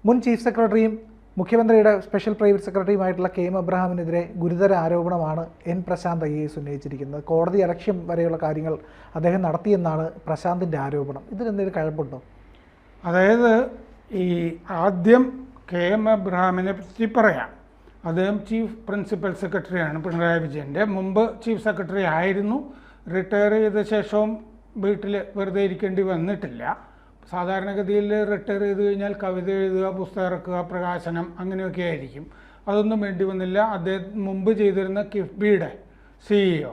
മുൻ ചീഫ് സെക്രട്ടറിയും മുഖ്യമന്ത്രിയുടെ സ്പെഷ്യൽ പ്രൈവറ്റ് സെക്രട്ടറിയുമായിട്ടുള്ള കെ എം എബ്രഹാമിനെതിരെ ഗുരുതര ആരോപണമാണ് എൻ പ്രശാന്ത് IAS ഉന്നയിച്ചിരിക്കുന്നത്. കോടതി അലക്ഷ്യം വരെയുള്ള കാര്യങ്ങൾ അദ്ദേഹം നടത്തിയെന്നാണ് പ്രശാന്തിൻ്റെ ആരോപണം. ഇതിനെന്തെങ്കിലും കഴമ്പുണ്ടോ? അതായത് ഈ ആദ്യം കെ എം എബ്രഹാമിനെ പറ്റി പറയാം. അദ്ദേഹം ചീഫ് പ്രിൻസിപ്പൽ സെക്രട്ടറിയാണ് പിണറായി വിജയൻ്റെ. മുമ്പ് ചീഫ് സെക്രട്ടറി ആയിരുന്നു. റിട്ടയർ ചെയ്ത ശേഷവും വീട്ടിൽ വെറുതെ ഇരിക്കേണ്ടി വന്നിട്ടില്ല. സാധാരണഗതിയിൽ റിട്ടയർ ചെയ്ത് കഴിഞ്ഞാൽ കവിത എഴുതുക, പുസ്തകം ഇറക്കുക, പ്രകാശനം അങ്ങനെയൊക്കെ ആയിരിക്കും. അതൊന്നും വേണ്ടി വന്നില്ല. അദ്ദേഹം മുമ്പ് ചെയ്തിരുന്ന കിഫ്ബിയുടെ CEO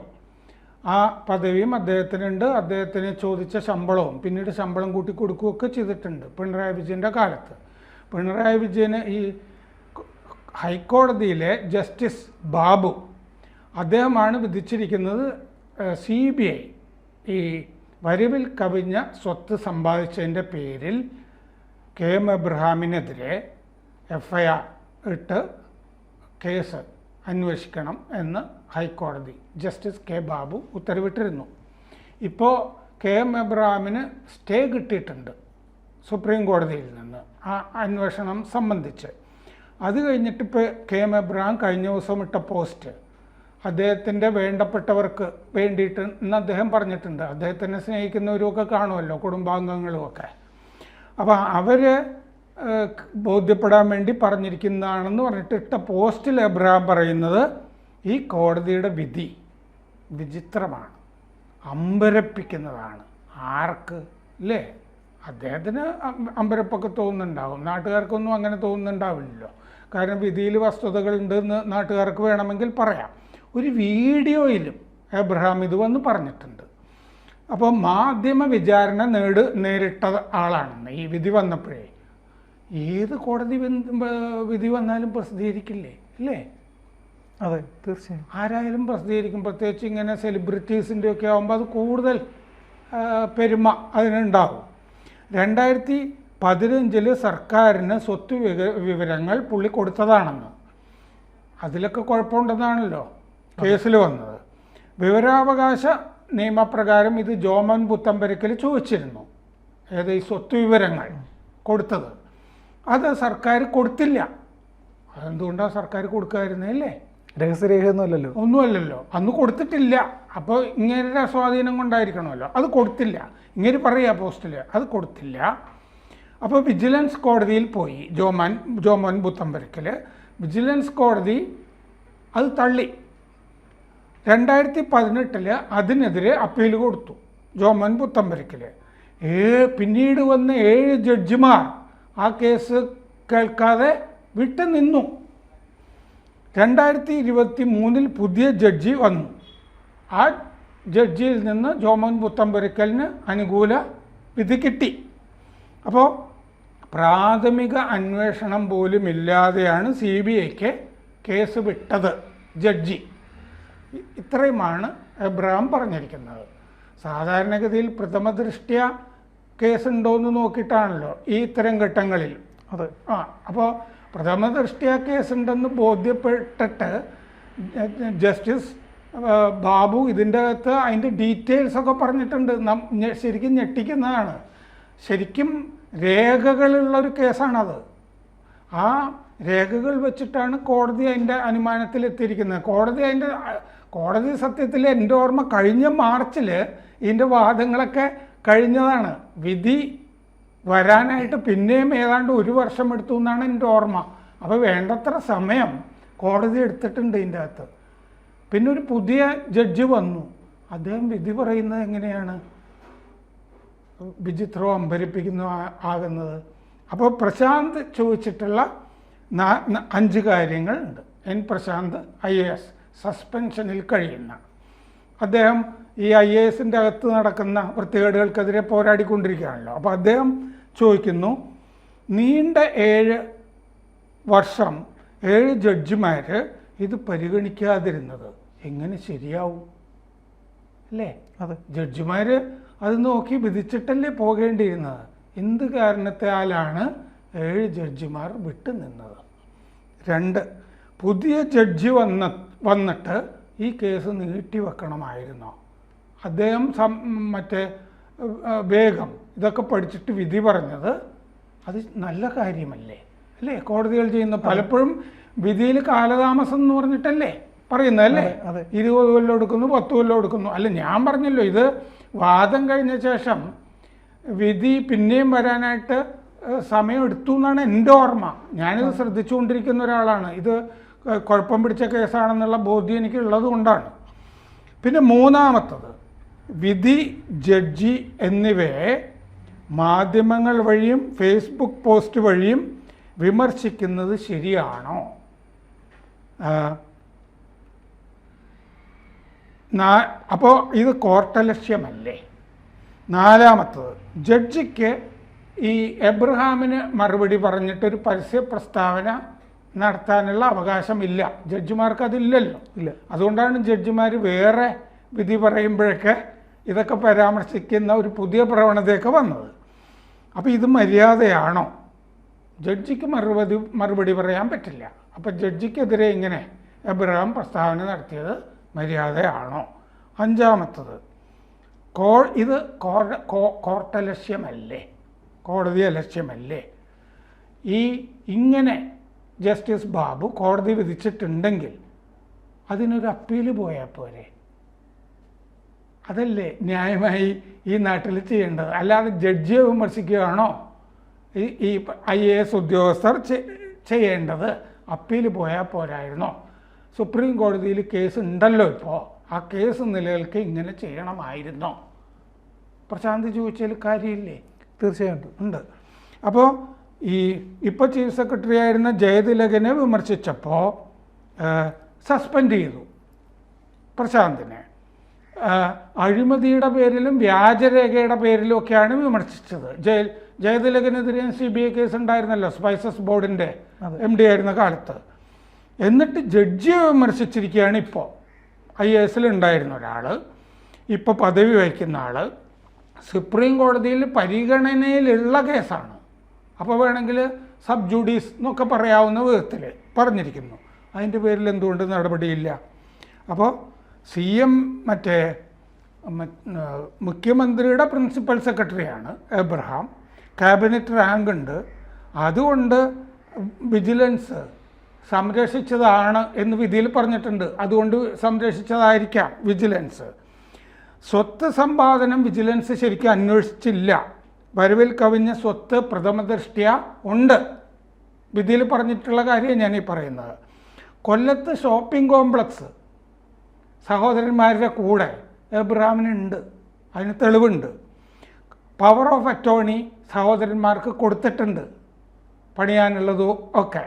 ആ പദവിയും അദ്ദേഹത്തിനുണ്ട്. അദ്ദേഹത്തിന് ചോദിച്ച ശമ്പളവും പിന്നീട് ശമ്പളം കൂട്ടി കൊടുക്കുകയൊക്കെ ചെയ്തിട്ടുണ്ട് പിണറായി വിജയൻ്റെ കാലത്ത്. പിണറായി വിജയന് ഈ ഹൈക്കോടതിയിലെ ജസ്റ്റിസ് ബാബു അദ്ദേഹമാണ് വിധിച്ചിരിക്കുന്നത് CBI ഈ വരവിൽ കവിഞ്ഞ സ്വത്ത് സമ്പാദിച്ചതിൻ്റെ പേരിൽ കെ എം എബ്രഹാമിനെതിരെ FIR ഇട്ട് കേസ് അന്വേഷിക്കണം എന്ന് ഹൈക്കോടതി ജസ്റ്റിസ് കെ ബാബു ഉത്തരവിട്ടിരുന്നു. ഇപ്പോൾ കെ എം എബ്രഹാമിന് സ്റ്റേ കിട്ടിയിട്ടുണ്ട് സുപ്രീം കോടതിയിൽ നിന്ന് ആ അന്വേഷണം സംബന്ധിച്ച്. അത് കഴിഞ്ഞിട്ട് ഇപ്പോൾ കെ എം എബ്രഹാം കഴിഞ്ഞ ദിവസം ഇട്ട പോസ്റ്റ് അദ്ദേഹത്തിൻ്റെ വേണ്ടപ്പെട്ടവർക്ക് വേണ്ടിയിട്ട് എന്ന് അദ്ദേഹം പറഞ്ഞിട്ടുണ്ട്. അദ്ദേഹത്തിനെ സ്നേഹിക്കുന്നവരുമൊക്കെ കാണുമല്ലോ, കുടുംബാംഗങ്ങളുമൊക്കെ. അപ്പോൾ അവർ ബോധ്യപ്പെടാൻ വേണ്ടി പറഞ്ഞിരിക്കുന്നതാണെന്ന് പറഞ്ഞിട്ട് ഇട്ട പോസ്റ്റിൽ എബ്രഹാം പറയുന്നത് ഈ കോടതിയുടെ വിധി വിചിത്രമാണ്, അമ്പരപ്പിക്കുന്നതാണ്. ആർക്ക് അല്ലേ? അദ്ദേഹത്തിന് അമ്പരപ്പൊക്കെ തോന്നുന്നുണ്ടാകും, നാട്ടുകാർക്കൊന്നും അങ്ങനെ തോന്നുന്നുണ്ടാവില്ലല്ലോ. കാരണം വിധിയിൽ വസ്തുതകളുണ്ടെന്ന് നാട്ടുകാർക്ക് വേണമെങ്കിൽ പറയാം. ഒരു വീഡിയോയിലും എബ്രഹാം ഇത് വന്ന് പറഞ്ഞിട്ടുണ്ട്. അപ്പോൾ മാധ്യമ വിചാരണ നേരിട്ട ആളാണെന്ന് ഈ വിധി വന്നപ്പോഴേ. ഏത് കോടതി വിധി വന്നാലും പ്രസിദ്ധീകരിക്കില്ലേ അല്ലേ? അതെ, തീർച്ചയായും ആരായാലും പ്രസിദ്ധീകരിക്കും. പ്രത്യേകിച്ച് ഇങ്ങനെ സെലിബ്രിറ്റീസിൻ്റെ ഒക്കെ ആകുമ്പോൾ അത് കൂടുതൽ പെരുമ അതിനുണ്ടാവും. 2015 സർക്കാരിന് സ്വത്ത് വിവരങ്ങൾ പുള്ളി കൊടുത്തതാണെന്ന്, അതിലൊക്കെ കുഴപ്പമുണ്ടെന്നാണല്ലോ കേസിൽ വന്നത്. വിവരാവകാശ നിയമപ്രകാരം ഇത് ജോമോൻ പുത്തമ്പരക്കൽ ചോദിച്ചിരുന്നു, ഏത് ഈ സ്വത്ത് വിവരങ്ങൾ കൊടുത്തത്. അത് സർക്കാർ കൊടുത്തില്ല. അതെന്തുകൊണ്ടാണ് സർക്കാർ കൊടുക്കാതിരുന്നല്ലേ? രഹസ്യരേഖയൊന്നുമല്ലല്ലോ, ഒന്നുമല്ലല്ലോ, അന്ന് കൊടുത്തിട്ടില്ല. അപ്പോൾ ഇങ്ങനെ സ്വാധീനം കൊണ്ടായിരിക്കണമല്ലോ. അത് കൊടുത്തില്ല. ഇങ്ങനെ പറയുക പോസ്റ്റിൽ അത് കൊടുത്തില്ല. അപ്പോൾ വിജിലൻസ് കോടതിയിൽ പോയി ജോമോൻ പുത്തമ്പരക്കൽ. വിജിലൻസ് കോടതി അത് തള്ളി. 2018 അതിനെതിരെ അപ്പീൽ കൊടുത്തു ജോമോൻ പുത്തമ്പരക്കൽ. പിന്നീട് വന്ന 7 ജഡ്ജിമാർ ആ കേസ് കേൾക്കാതെ വിട്ടു നിന്നു. 2023 പുതിയ ജഡ്ജി വന്നു. ആ ജഡ്ജിയിൽ നിന്ന് ജോമോൻ പുത്തമ്പരക്കലിന് അനുകൂല വിധി കിട്ടി. അപ്പോൾ പ്രാഥമിക അന്വേഷണം പോലും ഇല്ലാതെയാണ് CBIക്ക് കേസ് വിട്ടത് ജഡ്ജി. ഇത്രയുമാണ് എബ്രഹാം പറഞ്ഞിരിക്കുന്നത്. സാധാരണഗതിയിൽ പ്രഥമ ദൃഷ്ട്യ കേസുണ്ടോയെന്ന് നോക്കിയിട്ടാണല്ലോ ഈ ഇത്തരം ഘട്ടങ്ങളിൽ. അതെ. അപ്പോൾ പ്രഥമ ദൃഷ്ട്യ കേസുണ്ടെന്ന് ബോധ്യപ്പെട്ടിട്ട് ജസ്റ്റിസ് ബാബു ഇതിൻ്റെ അകത്ത് അതിൻ്റെ ഡീറ്റെയിൽസൊക്കെ പറഞ്ഞിട്ടുണ്ട്. ശരിക്കും ഞെട്ടിക്കുന്നതാണ്. ശരിക്കും രേഖകളുള്ളൊരു കേസാണത്. ആ രേഖകൾ വെച്ചിട്ടാണ് കോടതി അതിൻ്റെ അനുമാനത്തിലെത്തിയിരിക്കുന്നത്. കോടതി സത്യത്തിൽ എൻ്റെ ഓർമ്മ കഴിഞ്ഞ മാർച്ചിൽ ഇതിൻ്റെ വാദങ്ങളൊക്കെ കഴിഞ്ഞതാണ്. വിധി വരാനായിട്ട് പിന്നെയും ഏതാണ്ട് 1 വർഷം എടുത്തു എന്നാണ് എൻ്റെ ഓർമ്മ. അപ്പോൾ വേണ്ടത്ര സമയം കോടതി എടുത്തിട്ടുണ്ട് ഇതിൻ്റെ അകത്ത്. പിന്നെ ഒരു പുതിയ ജഡ്ജി വന്നു. അദ്ദേഹം വിധി പറയുന്നത് എങ്ങനെയാണ് വിചിത്രവും അമ്പരിപ്പിക്കുന്നതും ആകുന്നത്. അപ്പോൾ പ്രശാന്ത് ചോദിച്ചിട്ടുള്ള 5 കാര്യങ്ങളുണ്ട്. എൻ പ്രശാന്ത് IAS സസ്പെൻഷനിൽ കഴിയുന്ന അദ്ദേഹം ഈ IASൻ്റെ അകത്ത് നടക്കുന്ന വൃത്തികേടുകൾക്കെതിരെ പോരാടിക്കൊണ്ടിരിക്കുകയാണല്ലോ. അപ്പോൾ അദ്ദേഹം ചോദിക്കുന്നു, നീണ്ട 7 വർഷം 7 ജഡ്ജിമാർ ഇത് പരിഗണിക്കാതിരുന്നത് എങ്ങനെ ശരിയാവും അല്ലേ? അതെ, ജഡ്ജിമാർ അത് നോക്കി വിധിച്ചിട്ടല്ലേ പോകേണ്ടിയിരുന്നത്. എന്ത് കാരണത്താലാണ് 7 ജഡ്ജിമാർ വിട്ടുനിന്നത്? 2, പുതിയ ജഡ്ജി വന്നിട്ട് ഈ കേസ് നീട്ടിവെക്കണമായിരുന്നോ? അദ്ദേഹം വേഗം ഇതൊക്കെ പഠിച്ചിട്ട് വിധി പറഞ്ഞത് അത് നല്ല കാര്യമല്ലേ? അല്ലേ കോടതികൾ ചെയ്യുന്നു. പലപ്പോഴും വിധിയിൽ കാലതാമസം എന്ന് പറഞ്ഞിട്ടല്ലേ പറയുന്നതല്ലേ, 20 കൊല്ലം എടുക്കുന്നു, 10 കൊല്ലം എടുക്കുന്നു. അല്ല, ഞാൻ പറഞ്ഞല്ലോ, ഇത് വാദം കഴിഞ്ഞ ശേഷം വിധി പിന്നെയും വരാനായിട്ട് സമയം എടുത്തു എന്നാണ് എൻ്റെ ഓർമ്മ. ഞാനിത് ശ്രദ്ധിച്ചുകൊണ്ടിരിക്കുന്ന ഒരാളാണ്. ഇത് കുഴപ്പം പിടിച്ച കേസാണെന്നുള്ള ബോധ്യം എനിക്ക് ഉള്ളത് കൊണ്ടാണ്. പിന്നെ മൂന്നാമത്തത്, വിധി, ജഡ്ജി എന്നിവയെ മാധ്യമങ്ങൾ വഴിയും ഫേസ്ബുക്ക് പോസ്റ്റ് വഴിയും വിമർശിക്കുന്നത് ശരിയാണോ? അപ്പോൾ ഇത് കോർട്ടലക്ഷ്യമല്ലേ? നാലാമത്തത്, ജഡ്ജിക്ക് ഈ എബ്രഹാമിന് മറുപടി പറഞ്ഞിട്ടൊരു പരസ്യ പ്രസ്താവന നടത്താനുള്ള അവകാശമില്ല. ജഡ്ജിമാർക്ക് അതില്ലല്ലോ. ഇല്ല. അതുകൊണ്ടാണ് ജഡ്ജിമാർ വേറെ വിധി പറയുമ്പോഴൊക്കെ ഇതൊക്കെ പരാമർശിക്കുന്ന ഒരു പുതിയ പ്രവണതയൊക്കെ വന്നത്. അപ്പോൾ ഇത് മര്യാദയാണോ? ജഡ്ജിക്ക് മറുപടി പറയാൻ പറ്റില്ല. അപ്പം ജഡ്ജിക്കെതിരെ ഇങ്ങനെ എബ്രഹാം പ്രസ്താവന നടത്തിയത് മര്യാദയാണോ? അഞ്ചാമത്തത്, ഇത് കോർട്ടലക്ഷ്യമല്ലേ, കോടതി അലക്ഷ്യമല്ലേ? ഇങ്ങനെ ജസ്റ്റിസ് ബാബു കോടതി വിധിച്ചിട്ടുണ്ടെങ്കിൽ അതിനൊരു അപ്പീൽ പോയാൽ പോരെ? അതല്ലേ ന്യായമായി ഈ നാട്ടിൽ ചെയ്യേണ്ടത്. അല്ലാതെ ജഡ്ജിയെ വിമർശിക്കുകയാണോ ഈ IAS ഉദ്യോഗസ്ഥർ ചെയ്യേണ്ടത്? അപ്പീൽ പോയാൽ പോരായിരുന്നോ? സുപ്രീം കോടതിയിൽ കേസ് ഉണ്ടല്ലോ ഇപ്പോൾ. ആ കേസ് നിലനിൽക്കെ ഇങ്ങനെ ചെയ്യണമായിരുന്നോ? പ്രശാന്ത് ചോദിച്ചാൽ കാര്യമില്ലേ? തീർച്ചയായിട്ടും ഉണ്ട്. അപ്പോൾ ഇപ്പോൾ ചീഫ് സെക്രട്ടറി ആയിരുന്ന ജയതിലകനെ വിമർശിച്ചപ്പോൾ സസ്പെൻഡ് ചെയ്തു പ്രശാന്തിനെ. അഴിമതിയുടെ പേരിലും വ്യാജരേഖയുടെ പേരിലും ഒക്കെയാണ് വിമർശിച്ചത്. ജയതിലകനെതിരെ CBI കേസ് ഉണ്ടായിരുന്നല്ലോ, സ്പൈസസ് ബോർഡിൻ്റെ MD ആയിരുന്ന കാലത്ത്. എന്നിട്ട് ജഡ്ജിയെ വിമർശിച്ചിരിക്കുകയാണ് ഇപ്പോൾ. IAS ഉണ്ടായിരുന്ന ഒരാൾ, ഇപ്പോൾ പദവി വഹിക്കുന്ന ആൾ, സുപ്രീം കോടതിയിൽ പരിഗണനയിലുള്ള കേസാണ്. അപ്പോൾ വേണമെങ്കിൽ സബ് ജുഡീസ് എന്നൊക്കെ പറയാവുന്ന വിധത്തിൽ പറഞ്ഞിരിക്കുന്നു. അതിൻ്റെ പേരിൽ എന്തുകൊണ്ട് നടപടിയില്ല? അപ്പോൾ CM മുഖ്യമന്ത്രിയുടെ പ്രിൻസിപ്പൽ സെക്രട്ടറിയാണ് എബ്രഹാം, ക്യാബിനറ്റ് റാങ്ക് ഉണ്ട്. അതുകൊണ്ട് വിജിലൻസ് സംരക്ഷിച്ചതാണ് എന്ന് വിധിയിൽ പറഞ്ഞിട്ടുണ്ട്. അതുകൊണ്ട് സംരക്ഷിച്ചതായിരിക്കാം വിജിലൻസ്. സ്വത്ത് സമ്പാദനം വിജിലൻസ് ശരിക്കും അന്വേഷിച്ചില്ല. വരവിൽ കവിഞ്ഞ സ്വത്ത് പ്രഥമദൃഷ്ട്യാ ഉണ്ട്. വിധിയിൽ പറഞ്ഞിട്ടുള്ള കാര്യം ഞാനീ പറയുന്നത്. കൊല്ലത്ത് ഷോപ്പിംഗ് കോംപ്ലക്സ് സഹോദരന്മാരുടെ കൂടെ എബ്രഹാമിനുണ്ട്, അതിന് തെളിവുണ്ട്. പവർ ഓഫ് അറ്റോർണി സഹോദരന്മാർക്ക് കൊടുത്തിട്ടുണ്ട് പണിയാനുള്ളതും ഒക്കെ.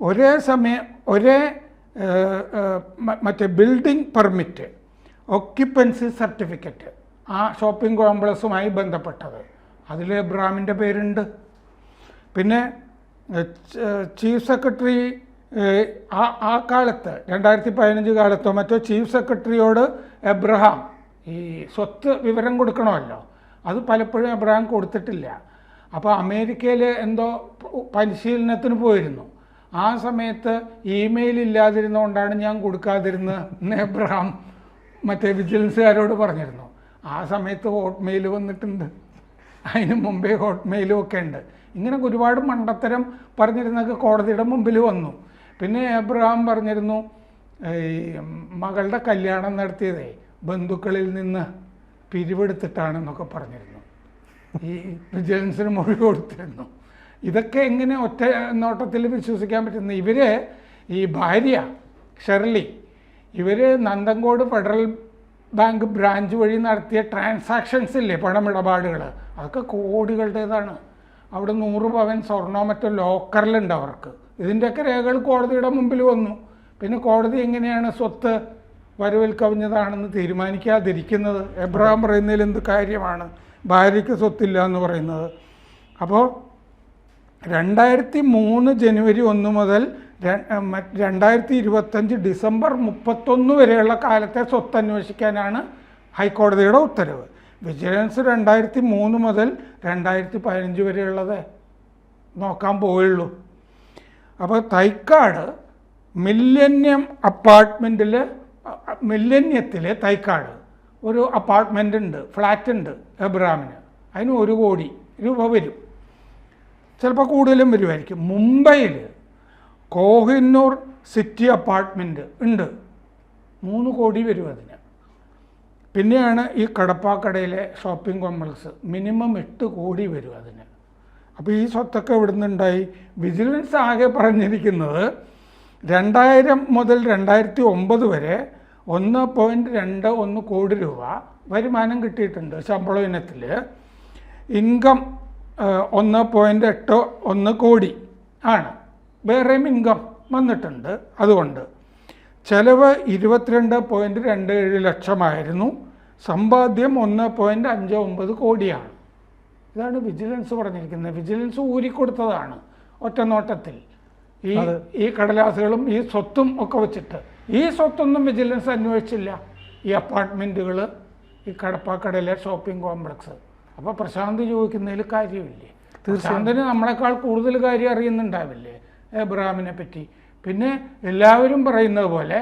ഒരേ സമയം ബിൽഡിംഗ് പെർമിറ്റ്, ഒക്യുപ്പൻസി സർട്ടിഫിക്കറ്റ് ആ ഷോപ്പിംഗ് കോംപ്ലക്സുമായി ബന്ധപ്പെട്ടത്, അതിൽ എബ്രഹാമിൻ്റെ പേരുണ്ട്. പിന്നെ ചീഫ് സെക്രട്ടറി ആ കാലത്ത് 2015 കാലത്തോ മറ്റോ ചീഫ് സെക്രട്ടറിയോട് എബ്രഹാം ഈ സ്വത്ത് വിവരം കൊടുക്കണമല്ലോ, അത് പലപ്പോഴും എബ്രഹാം കൊടുത്തിട്ടില്ല. അപ്പോൾ അമേരിക്കയിൽ എന്തോ പരിശീലനത്തിന് പോയിരുന്നു. ആ സമയത്ത് ഇമെയിൽ ഇല്ലാതിരുന്നുകൊണ്ടാണ് ഞാൻ കൊടുക്കാതിരുന്നത് എബ്രഹാം വിജിലൻസുകാരോട് പറഞ്ഞിരുന്നു. ആ സമയത്ത് ഹോട്ട്മെയിൽ വന്നിട്ടുണ്ട്, അതിന് മുമ്പേ ഹോട്ട്മെയിലും ഒക്കെ ഉണ്ട്. ഇങ്ങനെ ഒരുപാട് മണ്ടത്തരം പറഞ്ഞിരുന്നൊക്കെ കോടതിയുടെ മുമ്പിൽ വന്നു. പിന്നെ എബ്രഹാം പറഞ്ഞിരുന്നു മകളുടെ കല്യാണം നടത്തിയതേ ബന്ധുക്കളിൽ നിന്ന് പിരിവെടുത്തിട്ടാണെന്നൊക്കെ പറഞ്ഞിരുന്നു. ഈ വിജിലൻസിന് മൊഴി കൊടുത്തിരുന്നു. ഇതൊക്കെ എങ്ങനെ ഒറ്റ നോട്ടത്തിൽ വിശ്വസിക്കാൻ പറ്റുന്നു? ഇവർ ഈ ഭാര്യ ഷെർലി, ഇവർ നന്തൻകോട് ഫെഡറൽ ബാങ്ക് ബ്രാഞ്ച് വഴി നടത്തിയ ട്രാൻസാക്ഷൻസ് ഇല്ലേ, പണമിടപാടുകൾ, അതൊക്കെ കോടികളുടേതാണ്. അവിടെ 100 പവൻ സ്വർണ്ണോ മറ്റോ ലോക്കറിലുണ്ട് അവർക്ക്. ഇതിൻ്റെയൊക്കെ രേഖകൾ കോടതിയുടെ മുമ്പിൽ വന്നു. പിന്നെ കോടതി എങ്ങനെയാണ് സ്വത്ത് വരവിൽ കവിഞ്ഞതാണെന്ന് തീരുമാനിക്കാതിരിക്കുന്നത്? എബ്രഹാം പറയുന്നതിൽ എന്ത് കാര്യമാണ് ഭാര്യയ്ക്ക് സ്വത്തില്ല എന്ന് പറയുന്നത്? അപ്പോൾ 2003 ജനുവരി 1 മുതൽ 2025 ഡിസംബർ 31 വരെയുള്ള കാലത്തെ സ്വത്ത് അന്വേഷിക്കാനാണ് ഹൈക്കോടതിയുടെ ഉത്തരവ്. വിജിലൻസ് 2003 മുതൽ 2015 വരെയുള്ളത് നോക്കാൻ പോയുള്ളൂ. അപ്പോൾ തൈക്കാട് മില്ലേനിയത്തിലെ തൈക്കാട് ഒരു അപ്പാർട്ട്മെൻ്റ് ഉണ്ട്, ഫ്ലാറ്റ് ഉണ്ട് എബ്രഹാമിന്. അതിന് 1 കോടി രൂപ വരും. ചിലപ്പോൾ കൂടുതലും വരുമായിരിക്കും. മുംബൈയിൽ കോഹിന്നൂർ സിറ്റി അപ്പാർട്ട്മെൻറ്റ് ഉണ്ട്, 3 കോടി വരും അതിന്. പിന്നെയാണ് ഈ കടപ്പാക്കടയിലെ ഷോപ്പിംഗ് കോംപ്ലക്സ്, മിനിമം 8 കോടി വരും അതിന്. അപ്പോൾ ഈ സ്വത്തൊക്കെ ഇവിടെ നിന്നുണ്ടായി. വിജിലൻസ് ആകെ പറഞ്ഞിരിക്കുന്നത് 2000 മുതൽ 2009 വരെ 1.21 കോടി രൂപ വരുമാനം കിട്ടിയിട്ടുണ്ട് ശമ്പള ഇനത്തിൽ. ഇൻകം 1.81 കോടി ആണ്. വേറെയും ഇൻകം വന്നിട്ടുണ്ട്. അതുകൊണ്ട് ചെലവ് 22.27 ലക്ഷമായിരുന്നു, സമ്പാദ്യം 1.59 കോടിയാണ്. ഇതാണ് വിജിലൻസ് പറഞ്ഞിരിക്കുന്നത്. വിജിലൻസ് ഊരിക്കൊടുത്തതാണ് ഒറ്റ നോട്ടത്തിൽ ഈ കടലാസുകളും ഈ സ്വത്തും ഒക്കെ വെച്ചിട്ട്. ഈ സ്വത്തൊന്നും വിജിലൻസ് അന്വേഷിച്ചില്ല, ഈ അപ്പാർട്ട്മെൻറ്റുകൾ, ഈ കടപ്പാക്കടയിലെ ഷോപ്പിംഗ് കോംപ്ലക്സ്. അപ്പോൾ പ്രശാന്ത് ചോദിക്കുന്നതിൽ കാര്യമില്ലേ? പ്രശാന്തിന് നമ്മളെക്കാൾ കൂടുതൽ കാര്യം അറിയുന്നുണ്ടാവില്ലേ എബ്രഹാമിനെ പറ്റി? പിന്നെ എല്ലാവരും പറയുന്നത് പോലെ,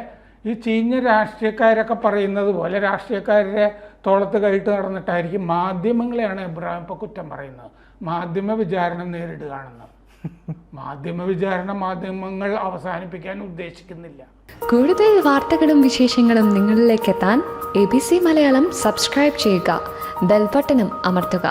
ഈ ചീഞ്ഞ രാഷ്ട്രീയക്കാരൊക്കെ പറയുന്നത് പോലെ രാഷ്ട്രീയക്കാരുടെ തോളത്ത് കൈയിട്ട് നടന്നിട്ടായിരിക്കും മാധ്യമങ്ങളെയാണ് എബ്രഹാം ഇപ്പോൾ കുറ്റം പറയുന്നത്. മാധ്യമ വിചാരണ നേരിടുകയാണെന്ന്. മാധ്യമ വിചാരണ മാധ്യമങ്ങൾ അവസാനിപ്പിക്കാൻ ഉദ്ദേശിക്കുന്നില്ല. കൂടുതൽ വാർത്തകളും വിശേഷങ്ങളും നിങ്ങളിലേക്ക് എത്താൻ ABC മലയാളം സബ്സ്ക്രൈബ് ചെയ്യുക, ബെൽബട്ടനും അമർത്തുക.